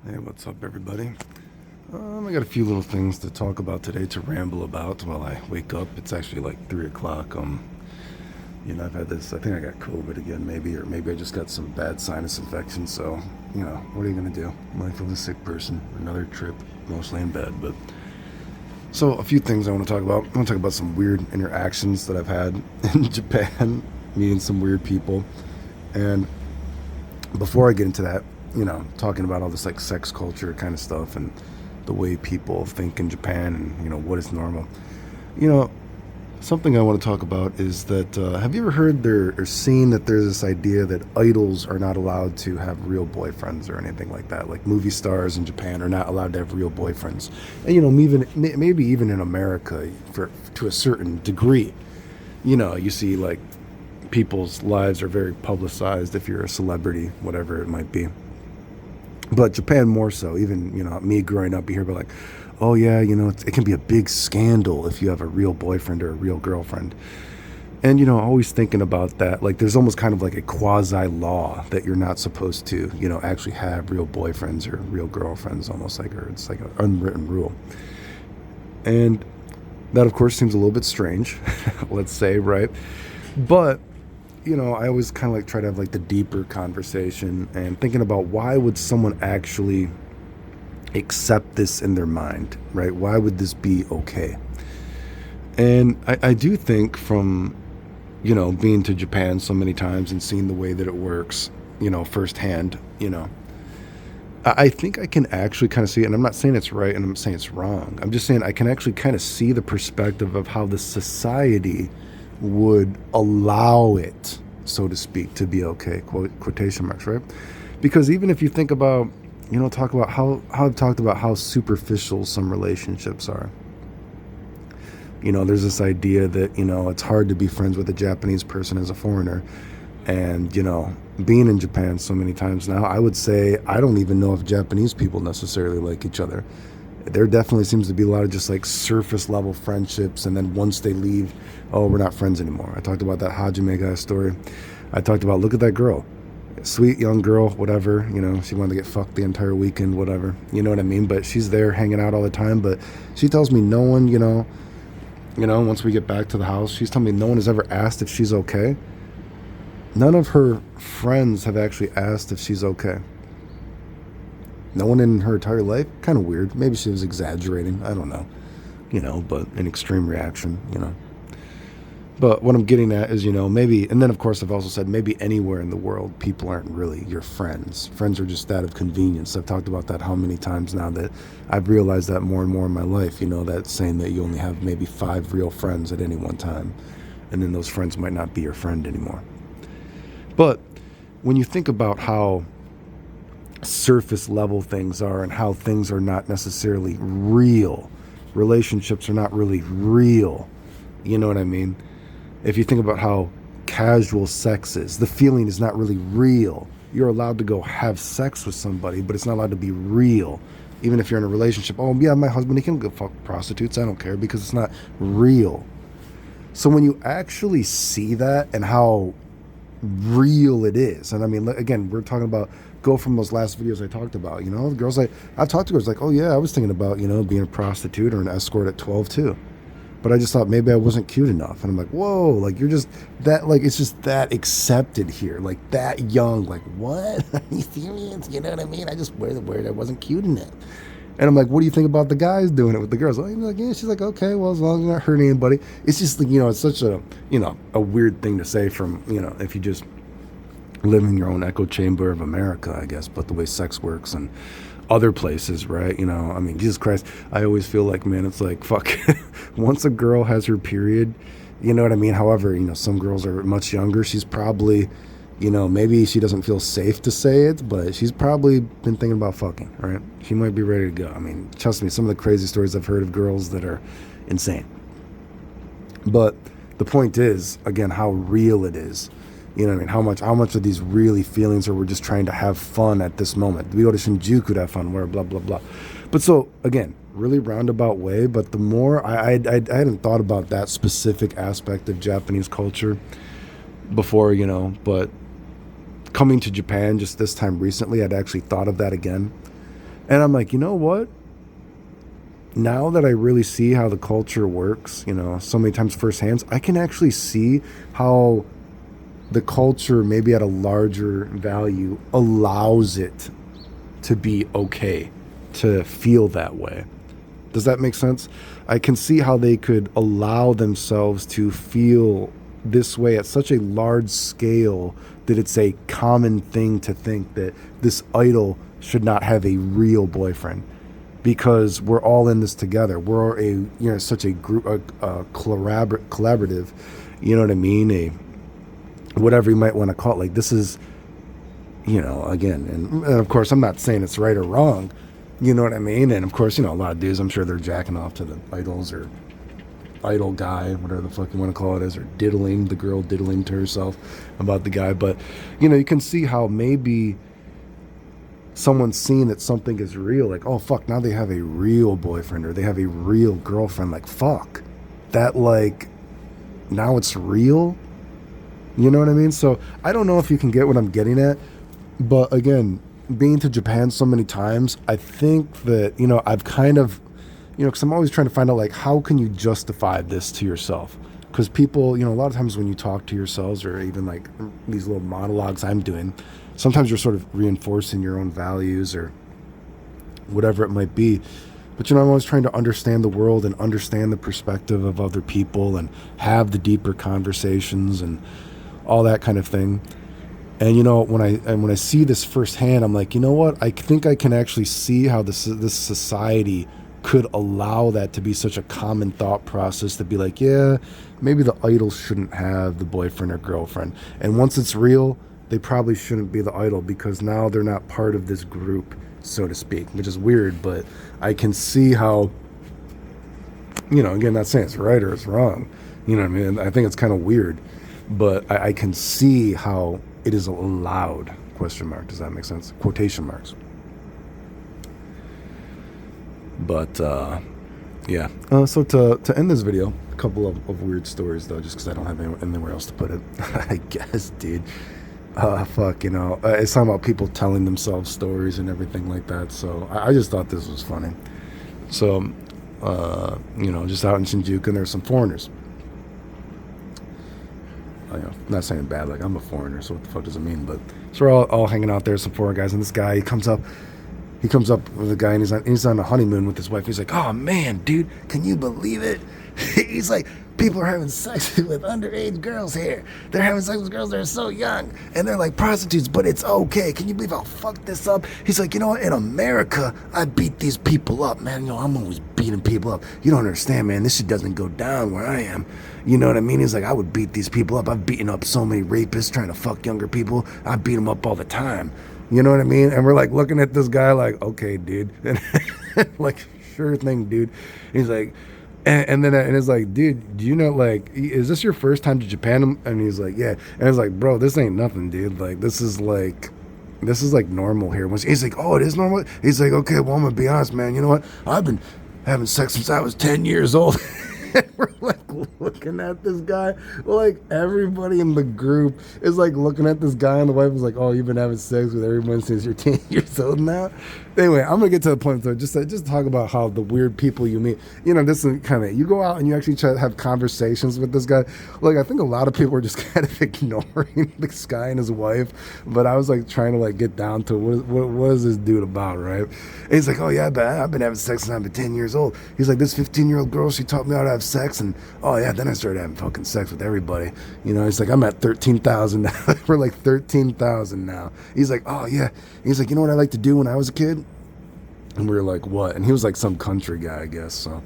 Hey, what's up, everybody? I got a few little things to talk about today, to ramble about while I wake up. It's actually like 3 o'clock. I've had this. I think I got COVID again, maybe, or maybe I just got some bad sinus infection. So, what are you gonna do? Life of a sick person. Another trip, mostly in bed. But so, a few things I want to talk about. I want to talk about some weird interactions that I've had in Japan, meeting some weird people, and before I get into that, talking about all this like sex culture kind of stuff and the way people think in Japan and what is normal. You know, Something I want to talk about is that have you ever heard there or seen that there's this idea that idols are not allowed to have real boyfriends or anything like that? Like movie stars in Japan are not allowed to have real boyfriends, and maybe even in America for to a certain degree. You see like people's lives are very publicized if you're a celebrity, whatever it might be. But Japan more so. Even me growing up, you hear about like, oh yeah, it can be a big scandal if you have a real boyfriend or a real girlfriend. And always thinking about that, like there's almost kind of like a quasi law that you're not supposed to, actually have real boyfriends or real girlfriends, almost like, or it's like an unwritten rule. And that of course seems a little bit strange, let's say, right? But I always kind of like try to have like the deeper conversation and thinking about why would someone actually accept this in their mind, right? Why would this be okay? And I do think from, being to Japan so many times and seeing the way that it works, firsthand, I think I can actually kind of see it. And I'm not saying it's right and I'm saying it's wrong. I'm just saying I can actually kind of see the perspective of how the society would allow it, so to speak, to be okay, quotation marks, right? Because even if you think about, talk about how I've talked about how superficial some relationships are. There's this idea that, it's hard to be friends with a Japanese person as a foreigner. And, being in Japan so many times now, I would say I don't even know if Japanese people necessarily like each other. There definitely seems to be a lot of just like surface level friendships, and then once they leave, oh, we're not friends anymore. I talked about that Hajime guy story. I talked about, look at that girl, sweet young girl, whatever, she wanted to get fucked the entire weekend, whatever, you know what I mean? But she's there hanging out all the time, but she tells me no one, once we get back to the house, she's telling me no one has ever asked if she's okay. None of her friends have actually asked if she's okay. No one in her entire life. Kind of weird. Maybe she was exaggerating. I don't know. But an extreme reaction. But what I'm getting at is, maybe, and then of course I've also said maybe anywhere in the world, people aren't really your friends. Friends are just that of convenience. I've talked about that how many times now that I've realized that more and more in my life, that saying that you only have maybe 5 real friends at any one time. And then those friends might not be your friend anymore. But when you think about how surface level things are and how things are not necessarily real, relationships are not really real, you know what I mean? If you think about how casual sex is, the feeling is not really real. You're allowed to go have sex with somebody, but it's not allowed to be real. Even if you're in a relationship, oh yeah, my husband, he can go fuck prostitutes, I don't care, because it's not real. So when you actually see that and how real it is, and I mean, again, we're talking about, go from those last videos I talked about, the girls I've talked to girls like, oh yeah, I was thinking about, being a prostitute or an escort at 12 too. But I just thought maybe I wasn't cute enough. And I'm like, whoa, like you're just that, like it's just that accepted here, like that young, like what? Are you serious? You know what I mean? I just wear the word, I wasn't cute enough. And I'm like, what do you think about the guys doing it with the girls? Like, yeah, she's like, okay, well, as long as you're not hurting anybody. It's just like, it's such a, a weird thing to say from, if you just live in your own echo chamber of America, I guess, but the way sex works and other places, right? I mean, Jesus Christ, I always feel like, man, it's like, fuck, once a girl has her period, you know what I mean? However, some girls are much younger. She's probably, maybe she doesn't feel safe to say it, but she's probably been thinking about fucking, right? She might be ready to go. I mean, trust me, some of the crazy stories I've heard of girls that are insane. But the point is, again, how real it is. You know what I mean? How much of these really feelings are we're just trying to have fun at this moment? We go to Shinjuku to have fun, where blah, blah, blah. But so, again, really roundabout way, but the more, I hadn't thought about that specific aspect of Japanese culture before, but coming to Japan just this time recently, I'd actually thought of that again. And I'm like, you know what? Now that I really see how the culture works, so many times firsthand, I can actually see how the culture, maybe at a larger value, allows it to be okay to feel that way. Does that make sense? I can see how they could allow themselves to feel this way at such a large scale that it's a common thing to think that this idol should not have a real boyfriend because we're all in this together. We're such a group, a collaborative, you know what I mean? A whatever you might want to call it. Like this is, again, and of course I'm not saying it's right or wrong, you know what I mean? And of course, a lot of dudes, I'm sure they're jacking off to the idols or idol guy, whatever the fuck you want to call it is, or diddling, the girl diddling to herself about the guy. But, you can see how maybe someone's seeing that something is real. Like, oh, fuck, now they have a real boyfriend or they have a real girlfriend. Like, fuck. That, like, now it's real? You know what I mean? So I don't know if you can get what I'm getting at. But, again, being to Japan so many times, I think that, I've kind of, because I'm always trying to find out, like, how can you justify this to yourself? Because people, a lot of times when you talk to yourselves or even, like, these little monologues I'm doing, sometimes you're sort of reinforcing your own values or whatever it might be. But, I'm always trying to understand the world and understand the perspective of other people and have the deeper conversations and all that kind of thing. And when I see this firsthand, I'm like, you know what? I think I can actually see how this society could allow that to be such a common thought process to be like, yeah, maybe the idol shouldn't have the boyfriend or girlfriend. And once it's real, they probably shouldn't be the idol because now they're not part of this group, so to speak, which is weird. But I can see how, again, not saying it's right or it's wrong. You know what I mean? I think it's kind of weird, but I can see how it is allowed, question mark. Does that make sense? Quotation marks. But, yeah. So to end this video, a couple of weird stories, though, just because I don't have anywhere else to put it. I guess, dude. Fuck, it's talking about people telling themselves stories and everything like that. So I just thought this was funny. So, just out in Shinjuku, and there's some foreigners. I'm not saying bad, like I'm a foreigner, so what the fuck does it mean? But so we're all hanging out there, some foreign guys, and this guy, he comes up with a guy, and he's on a honeymoon with his wife. He's like, oh man, dude, can you believe it? He's like, people are having sex with underage girls here. They're having sex with girls that are so young, and they're like prostitutes, but it's okay. Can you believe I'll fuck this up? He's like, you know what? In America, I beat these people up, man. I'm always beating people up. You don't understand, man. This shit doesn't go down where I am. You know what I mean? He's like, I would beat these people up. I've beaten up so many rapists trying to fuck younger people. I beat them up all the time. You know what I mean? And we're like looking at this guy like, okay, dude. And like, sure thing, dude. He's like, and it's like, dude, do you know, like, is this your first time to Japan? And he's like, yeah. And it's like, bro, this ain't nothing, dude. Like, this is like normal here. He's like, oh, it is normal? He's like, okay, well, I'm going to be honest, man. You know what? I've been having sex since I was 10 years old. And we're like looking at this guy. Like everybody in the group is like looking at this guy, and the wife is like, oh, you've been having sex with everyone since you're 10 years old now? Anyway, I'm gonna get to the point though. Just talk about how the weird people you meet. This is kind of, you go out and you actually try to have conversations with this guy. Like, I think a lot of people are just kind of ignoring this guy and his wife. But I was like trying to like get down to what is this dude about, right? And he's like, oh yeah, but I've been having sex since I've been 10 years old. He's like, this 15-year-old girl, she taught me how to have sex, and oh yeah, then I started having fucking sex with everybody. He's like, I'm at 13,000 now. We're like 13,000 now. He's like, oh yeah. He's like, you know what I like to do when I was a kid? And we were like, what? And he was like some country guy, I guess. So,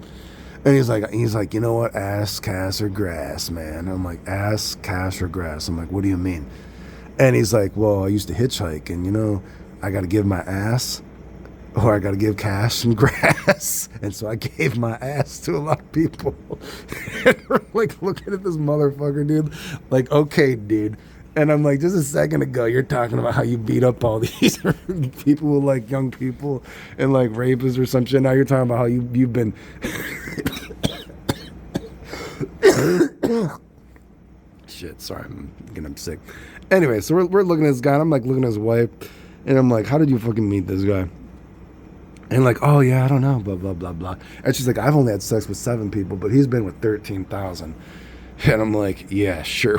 and he's like, you know what? Ass, cash, or grass, man. And I'm like, ass, cash, or grass. I'm like, what do you mean? And he's like, well, I used to hitchhike, and I got to give my ass, or I got to give cash and grass. And so I gave my ass to a lot of people. And we're like looking at this motherfucker, dude. Like, okay, dude. And I'm like, just a second ago, you're talking about how you beat up all these people with like young people and like rapists or some shit. Now you're talking about how you've been. Shit, sorry, I'm getting sick. Anyway, so we're looking at this guy, and I'm like looking at his wife, and I'm like, how did you fucking meet this guy? And like, oh yeah, I don't know, blah blah blah blah. And she's like, I've only had sex with 7 people, but he's been with 13,000. And I'm like, yeah, sure.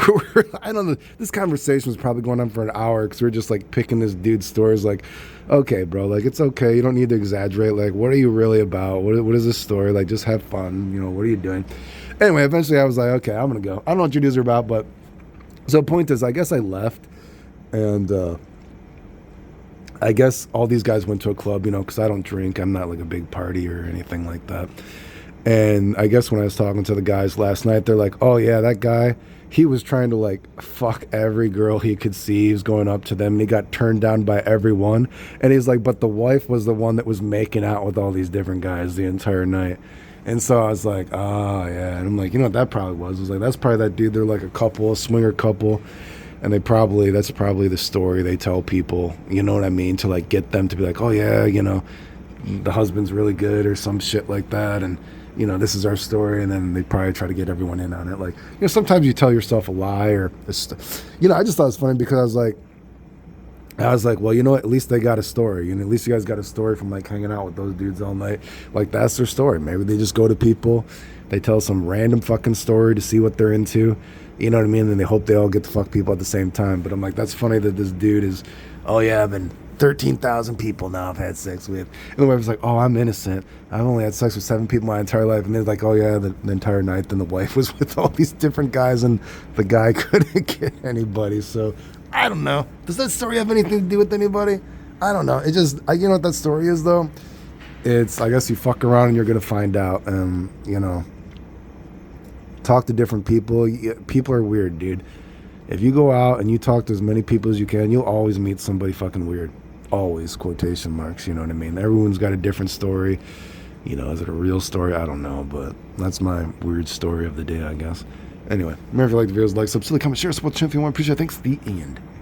I don't know. This conversation was probably going on for an hour because we are just like picking this dude's stories. Like, okay, bro, like it's okay. You don't need to exaggerate. Like, what are you really about? What is this story? Like, just have fun. You know, what are you doing? Anyway, eventually I was like, okay, I'm gonna go. I don't know what your dudes are about, but so the point is, I guess I left, and I guess all these guys went to a club, you know, because I don't drink. I'm not like a big party or anything like that. And I guess when I was talking to the guys last night, they're like, oh, yeah, that guy, he was trying to like fuck every girl he could see. He was going up to them and he got turned down by everyone. And he's like, but the wife was the one that was making out with all these different guys the entire night. And so I was like, oh, yeah. And I'm like, you know what that probably was? I was like, that's probably that dude. They're like a couple, a swinger couple. And that's probably the story they tell people, you know what I mean? To like get them to be like, oh yeah, you know, the husband's really good or some shit like that. And, you know, this is our story. And then they probably try to get everyone in on it. Like, you know, sometimes you tell yourself a lie or, you know, I just thought it was funny because I was like, well, you know what? At least they got a story. And at least you guys got a story from like hanging out with those dudes all night. Like, that's their story. Maybe they just go to people, they tell some random fucking story to see what they're into. You know what I mean? And they hope they all get to fuck people at the same time. But I'm like, that's funny that this dude is, oh yeah, I've been 13,000 people now I've had sex with. And the wife was like, oh, I'm innocent. I've only had sex with 7 people my entire life. And they're like, oh yeah, the entire night. Then the wife was with all these different guys and the guy couldn't get anybody. So I don't know. Does that story have anything to do with anybody? I don't know. It just, you know what that story is though? It's, I guess you fuck around and you're going to find out. You know, talk to different people. People are weird, dude. If you go out and you talk to as many people as you can, you'll always meet somebody fucking weird. Always, quotation marks, you know what I mean? Everyone's got a different story. You know, is it a real story? I don't know, but that's my weird story of the day, I guess. Anyway, remember if you like the videos, like, subscribe, comment, share, support the channel if you want. Appreciate it. Thanks. The end.